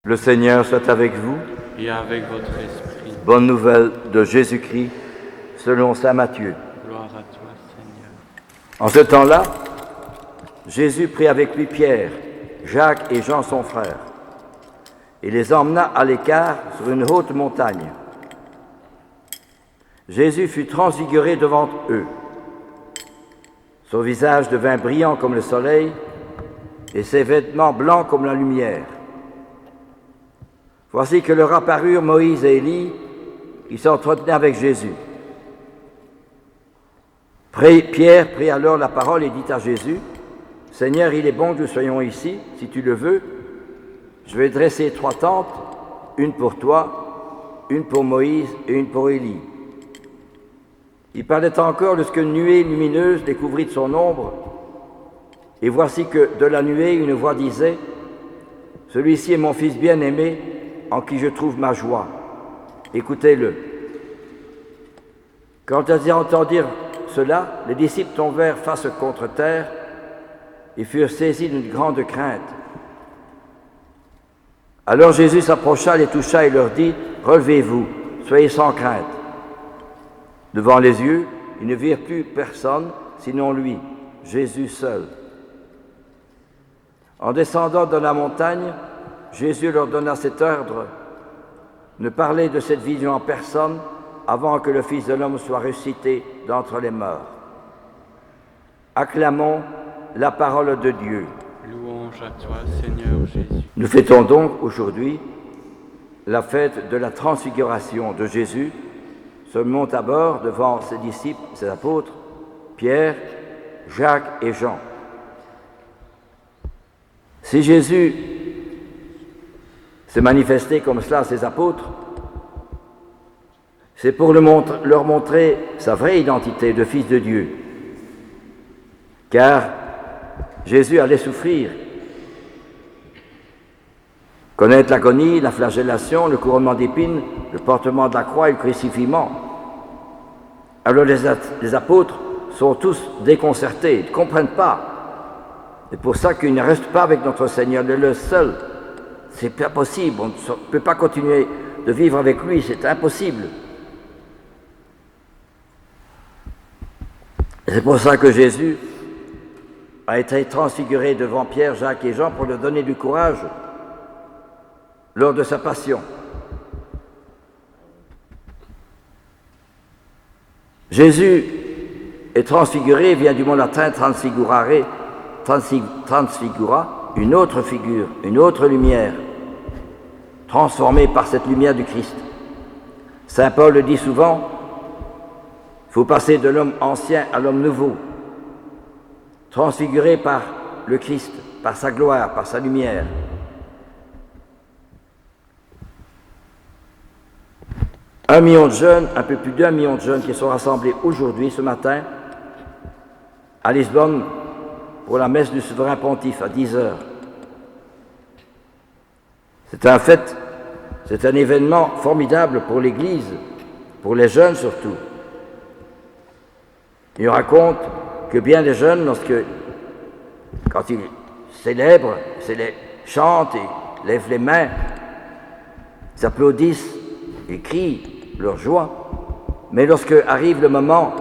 Le Seigneur soit avec vous. Et avec votre esprit. Bonne nouvelle de Jésus-Christ selon saint Matthieu. Gloire à toi, Seigneur. En ce temps-là, Jésus prit avec lui Pierre, Jacques et Jean son frère, et les emmena à l'écart sur une haute montagne. Jésus fut transfiguré devant eux. Son visage devint brillant comme le soleil, et ses vêtements blancs comme la lumière. Voici que leur apparurent Moïse et Élie, qui s'entretenaient avec Jésus. Pierre prit alors la parole et dit à Jésus, « Seigneur, il est bon que nous soyons ici, si tu le veux. Je vais dresser 3 tentes, une pour toi, une pour Moïse et une pour Élie. » Il parlait encore lorsque une nuée lumineuse découvrit de son ombre, et voici que de la nuée une voix disait, « Celui-ci est mon fils bien-aimé, en qui je trouve ma joie. Écoutez-le. » Quand ils entendirent cela, les disciples tombèrent face contre terre et furent saisis d'une grande crainte. Alors Jésus s'approcha, les toucha et leur dit, « Relevez-vous, soyez sans crainte. » Devant les yeux, ils ne virent plus personne, sinon lui, Jésus seul. En descendant de la montagne, Jésus leur donna cet ordre, ne parlez de cette vision à personne avant que le Fils de l'homme soit ressuscité d'entre les morts. Acclamons la parole de Dieu. Louange à toi, Seigneur Jésus. Nous fêtons donc aujourd'hui la fête de la transfiguration de Jésus, se monte à bord devant ses disciples, ses apôtres, Pierre, Jacques et Jean. Si Jésus s'est manifesté comme cela à ses apôtres, c'est pour leur montrer sa vraie identité de Fils de Dieu. Car Jésus allait souffrir, connaître l'agonie, la flagellation, le couronnement d'épines, le portement de la croix et le crucifixion. Alors les apôtres sont tous déconcertés, ils ne comprennent pas. C'est pour ça qu'ils ne restent pas avec notre Seigneur, le seul. C'est pas possible, on ne peut pas continuer de vivre avec lui, c'est impossible. Et c'est pour ça que Jésus a été transfiguré devant Pierre, Jacques et Jean pour leur donner du courage lors de sa passion. Jésus est transfiguré, vient du mot latin transfigura, une autre figure, une autre lumière, transformée par cette lumière du Christ. Saint Paul le dit souvent, il faut passer de l'homme ancien à l'homme nouveau, transfiguré par le Christ, par sa gloire, par sa lumière. Un peu plus d'1 million de jeunes qui sont rassemblés aujourd'hui, ce matin, à Lisbonne, pour la messe du souverain pontife à 10h. C'est un fait, c'est un événement formidable pour l'Église, pour les jeunes surtout. Il raconte que bien des jeunes, quand ils célèbrent, chantent et lèvent les mains, ils applaudissent et crient leur joie, mais lorsque arrive le moment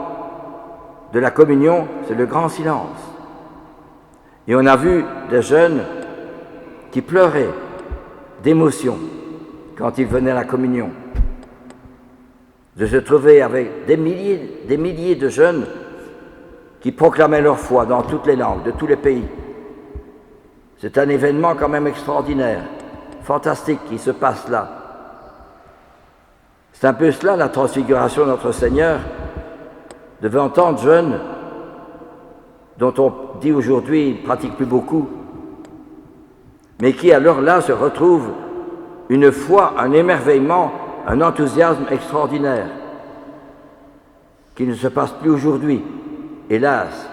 de la communion, c'est le grand silence. Et on a vu des jeunes qui pleuraient d'émotion quand ils venaient à la communion. De se trouver avec des milliers de jeunes qui proclamaient leur foi dans toutes les langues, de tous les pays. C'est un événement quand même extraordinaire, fantastique qui se passe là. C'est un peu cela la transfiguration de notre Seigneur, devant tant de jeunes dont on dit aujourd'hui ils ne pratiquent plus beaucoup, mais qui alors là se retrouvent une foi, un émerveillement, un enthousiasme extraordinaire, qui ne se passe plus aujourd'hui, hélas.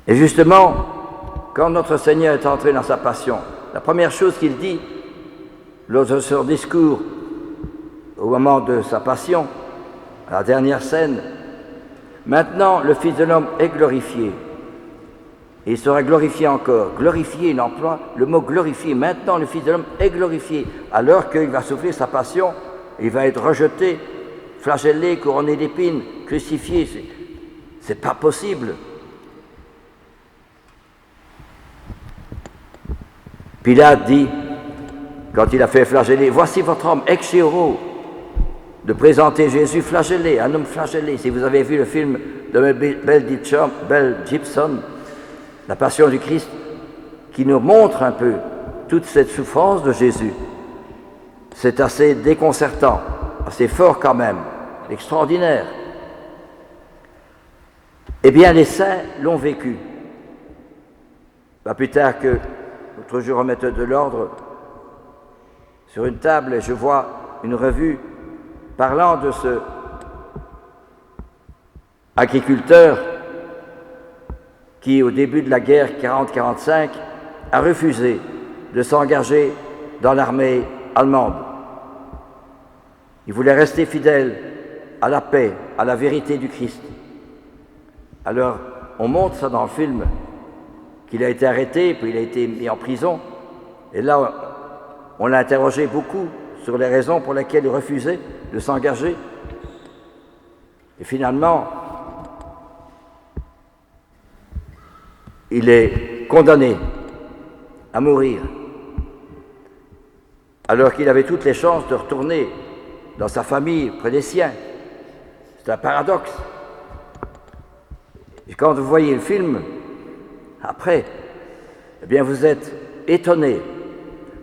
Et justement, quand notre Seigneur est entré dans sa passion, la première chose qu'il dit, lors de son discours, au moment de sa passion, à la dernière scène, « Maintenant, le Fils de l'homme est glorifié. Et il sera glorifié encore. Glorifié, il emploie le mot glorifié. Maintenant, le Fils de l'homme est glorifié, alors qu'il va souffrir sa passion, il va être rejeté, flagellé, couronné d'épines, crucifié. C'est pas possible. Pilate dit, quand il a fait flageller, voici votre homme, ex euro, de présenter Jésus flagellé, un homme flagellé. Si vous avez vu le film de Mel Gibson, La Passion du Christ, qui nous montre un peu toute cette souffrance de Jésus, c'est assez déconcertant, assez fort quand même, extraordinaire. Eh bien, les saints l'ont vécu. Pas plus tard que l'autre jour, remettre de l'ordre sur une table, je vois une revue parlant de ce agriculteur qui, au début de la guerre 40-45, a refusé de s'engager dans l'armée allemande. Il voulait rester fidèle à la paix, à la vérité du Christ. Alors, on montre ça dans le film, qu'il a été arrêté, puis il a été mis en prison. Et là, on l'a interrogé beaucoup sur les raisons pour lesquelles il refusait de s'engager. Et finalement, il est condamné à mourir, alors qu'il avait toutes les chances de retourner dans sa famille, près des siens. C'est un paradoxe. Et quand vous voyez le film, après, eh bien vous êtes étonné.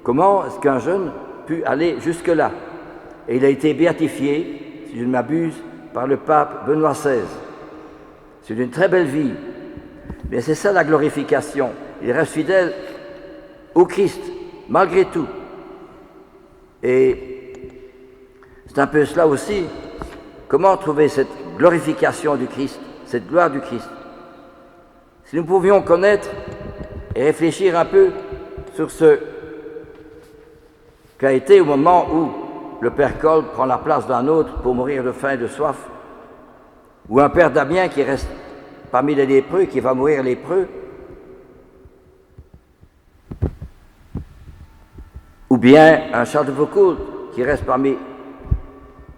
Comment est-ce qu'un jeune pu aller jusque-là? Et il a été béatifié, si je ne m'abuse, par le pape Benoît XVI. C'est une très belle vie. Mais c'est ça la glorification. Il reste fidèle au Christ, malgré tout. Et c'est un peu cela aussi. Comment trouver cette glorification du Christ, cette gloire du Christ? Si nous pouvions connaître et réfléchir un peu sur ce qu'a été au moment où le père Kolb prend la place d'un autre pour mourir de faim et de soif, ou un père Damien qui reste parmi les lépreux, qui va mourir lépreux, ou bien un Charles de Foucault qui reste parmi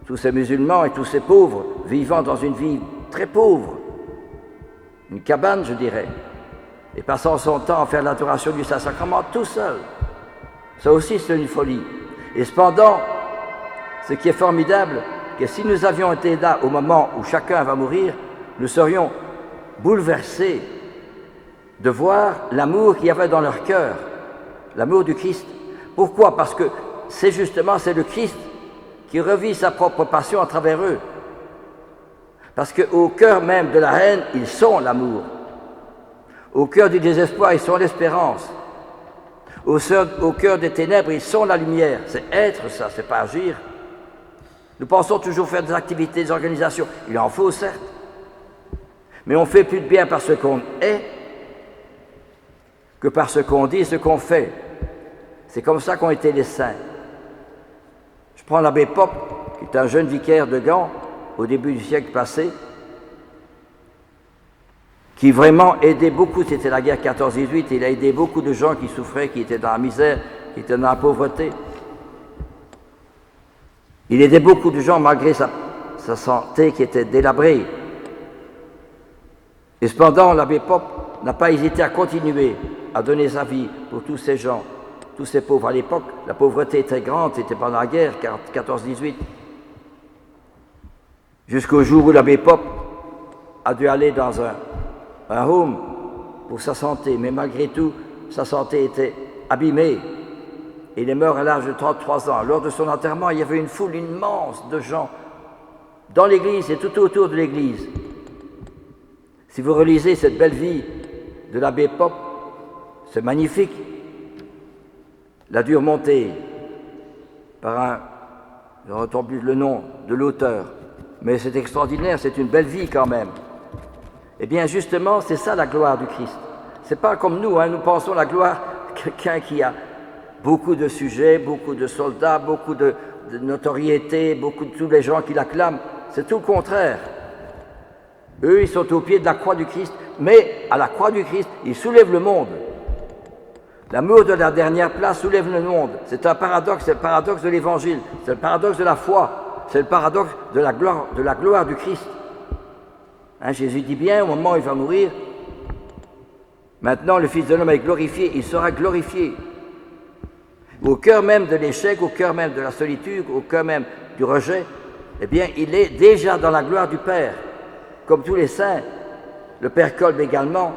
tous ces musulmans et tous ces pauvres, vivant dans une vie très pauvre, une cabane, je dirais, et passant son temps à faire l'adoration du Saint-Sacrement tout seul. Ça aussi, c'est une folie. Et cependant, ce qui est formidable, c'est que si nous avions été là au moment où chacun va mourir, nous serions bouleversés de voir l'amour qu'il y avait dans leur cœur, l'amour du Christ. Pourquoi? Parce que c'est le Christ qui revit sa propre passion à travers eux. Parce qu'au cœur même de la haine, ils sont l'amour. Au cœur du désespoir, ils sont l'espérance. Au cœur des ténèbres, ils sont la lumière. C'est être ça, c'est pas agir. Nous pensons toujours faire des activités, des organisations. Il en faut, certes. Mais on fait plus de bien par ce qu'on est que par ce qu'on dit et ce qu'on fait. C'est comme ça qu'ont été les saints. Je prends l'abbé Pope, qui est un jeune vicaire de Gand, au début du siècle passé, qui vraiment aidait beaucoup, c'était la guerre 14-18, il a aidé beaucoup de gens qui souffraient, qui étaient dans la misère, qui étaient dans la pauvreté. Il aidait beaucoup de gens malgré sa santé qui était délabrée. Et cependant, l'abbé Pope n'a pas hésité à continuer à donner sa vie pour tous ces gens, tous ces pauvres. À l'époque, la pauvreté était grande, c'était pendant la guerre 14-18. Jusqu'au jour où l'abbé Pope a dû aller dans un home pour sa santé, mais malgré tout, sa santé était abîmée. Il est mort à l'âge de 33 ans. Lors de son enterrement, il y avait une foule immense de gens dans l'église et tout autour de l'église. Si vous relisez cette belle vie de l'abbé Pope, c'est magnifique. Il a dû remonter par je ne retrouve plus le nom de l'auteur, mais c'est extraordinaire, c'est une belle vie quand même. Eh bien, justement, c'est ça la gloire du Christ. C'est pas comme nous, nous pensons la gloire, quelqu'un qui a beaucoup de sujets, beaucoup de soldats, beaucoup de notoriété, beaucoup de tous les gens qui l'acclament. C'est tout le contraire. Eux, ils sont au pied de la croix du Christ, mais à la croix du Christ, il soulève le monde. L'amour de la dernière place soulève le monde. C'est un paradoxe, c'est le paradoxe de l'Évangile, c'est le paradoxe de la foi, c'est le paradoxe de la gloire du Christ. Hein, Jésus dit bien, au moment où il va mourir, maintenant le Fils de l'homme est glorifié, il sera glorifié. Au cœur même de l'échec, au cœur même de la solitude, au cœur même du rejet, eh bien, il est déjà dans la gloire du Père, comme tous les saints. Le Père Kolb également,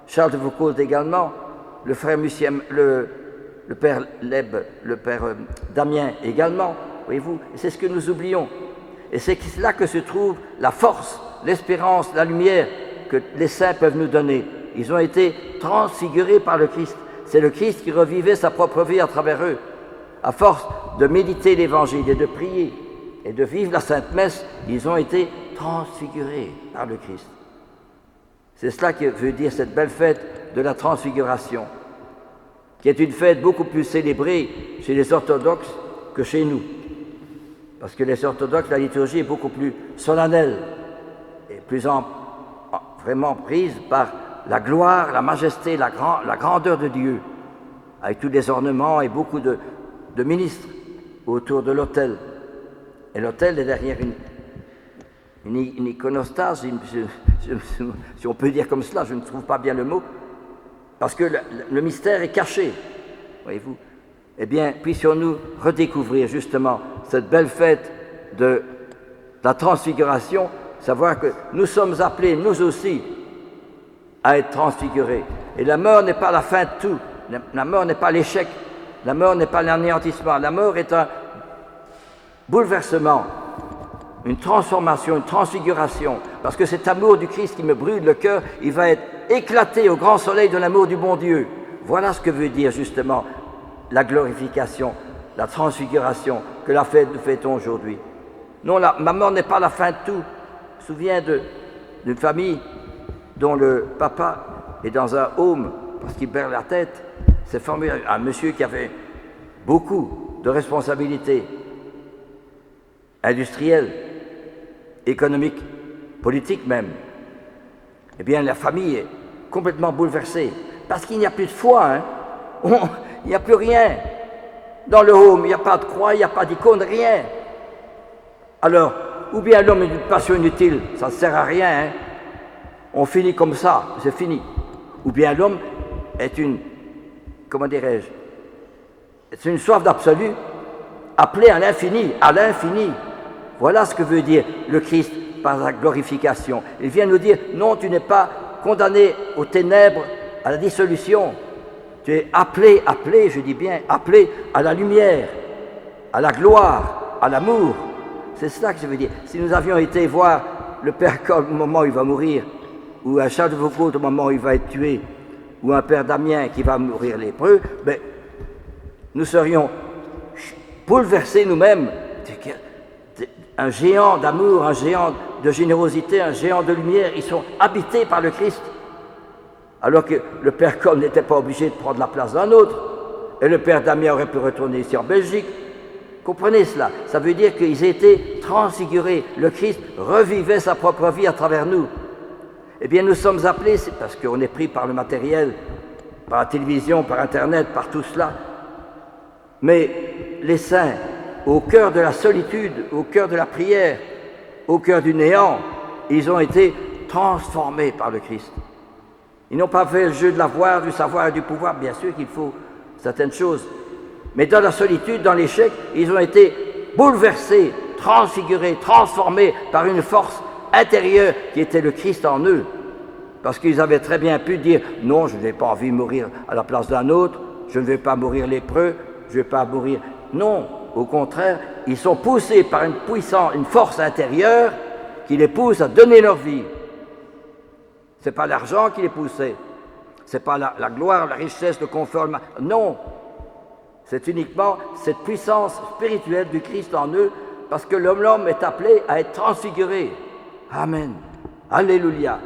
Charles de Foucault également, le frère Mussiem, le Père Leb, le Père Damien également, voyez-vous, c'est ce que nous oublions. Et c'est là que se trouve la force, l'espérance, la lumière que les saints peuvent nous donner. Ils ont été transfigurés par le Christ. C'est le Christ qui revivait sa propre vie à travers eux. À force de méditer l'Évangile et de prier et de vivre la Sainte Messe, ils ont été transfigurés par le Christ. C'est cela que veut dire cette belle fête de la transfiguration, qui est une fête beaucoup plus célébrée chez les orthodoxes que chez nous. Parce que les orthodoxes, la liturgie est beaucoup plus solennelle et plus vraiment prise par la gloire, la majesté, la grandeur de Dieu, avec tous les ornements et beaucoup de ministres autour de l'autel. Et l'autel est derrière une iconostase, si on peut dire comme cela, je ne trouve pas bien le mot, parce que le mystère est caché, voyez-vous. Eh bien, puissions-nous redécouvrir justement cette belle fête de la transfiguration, savoir que nous sommes appelés, nous aussi, à être transfigurés. Et la mort n'est pas la fin de tout, la mort n'est pas l'échec, la mort n'est pas l'anéantissement, la mort est un bouleversement, une transformation, une transfiguration, parce que cet amour du Christ qui me brûle le cœur, il va être éclaté au grand soleil de l'amour du bon Dieu. Voilà ce que veut dire justement la glorification, la transfiguration que nous fêtons aujourd'hui. Non, ma mort n'est pas la fin de tout. Je me souviens d'une famille dont le papa est dans un home parce qu'il perd la tête. C'est formidable, un monsieur qui avait beaucoup de responsabilités industrielles, économiques, politiques même. Eh bien, la famille est complètement bouleversée parce qu'il n'y a plus de foi. Hein. Il n'y a plus rien. Dans le home, il n'y a pas de croix, il n'y a pas d'icône, rien. Alors, ou bien l'homme est d'une passion inutile, ça ne sert à rien. Hein. On finit comme ça, c'est fini. Ou bien l'homme est comment dirais-je, c'est une soif d'absolu, appelée à l'infini, à l'infini. Voilà ce que veut dire le Christ par la glorification. Il vient nous dire, non, tu n'es pas condamné aux ténèbres, à la dissolution. Tu es appelé, je dis bien, appelé à la lumière, à la gloire, à l'amour. C'est cela que je veux dire. Si nous avions été voir le Père Kolb au moment où il va mourir, ou un Charles de Foucault au moment où il va être tué, ou un Père Damien qui va mourir lépreux, ben, nous serions bouleversés nous-mêmes. Un géant d'amour, un géant de générosité, un géant de lumière, ils sont habités par le Christ. Alors que le Père Kolb n'était pas obligé de prendre la place d'un autre, et le Père Damien aurait pu retourner ici en Belgique. Comprenez cela? Ça veut dire qu'ils étaient transfigurés. Le Christ revivait sa propre vie à travers nous. Eh bien, nous sommes appelés, c'est parce qu'on est pris par le matériel, par la télévision, par Internet, par tout cela. Mais les saints, au cœur de la solitude, au cœur de la prière, au cœur du néant, ils ont été transformés par le Christ. Ils n'ont pas fait le jeu de l'avoir, du savoir et du pouvoir. Bien sûr qu'il faut certaines choses. Mais dans la solitude, dans l'échec, ils ont été bouleversés, transfigurés, transformés par une force intérieure qui était le Christ en eux. Parce qu'ils avaient très bien pu dire « Non, je n'ai pas envie de mourir à la place d'un autre, je ne vais pas mourir lépreux, je ne vais pas mourir... » Non, au contraire, ils sont poussés par une force intérieure qui les pousse à donner leur vie. Ce n'est pas l'argent qui les poussait, ce n'est pas la gloire, la richesse, le confort, non. C'est uniquement cette puissance spirituelle du Christ en eux, parce que l'homme est appelé à être transfiguré. Amen. Alléluia.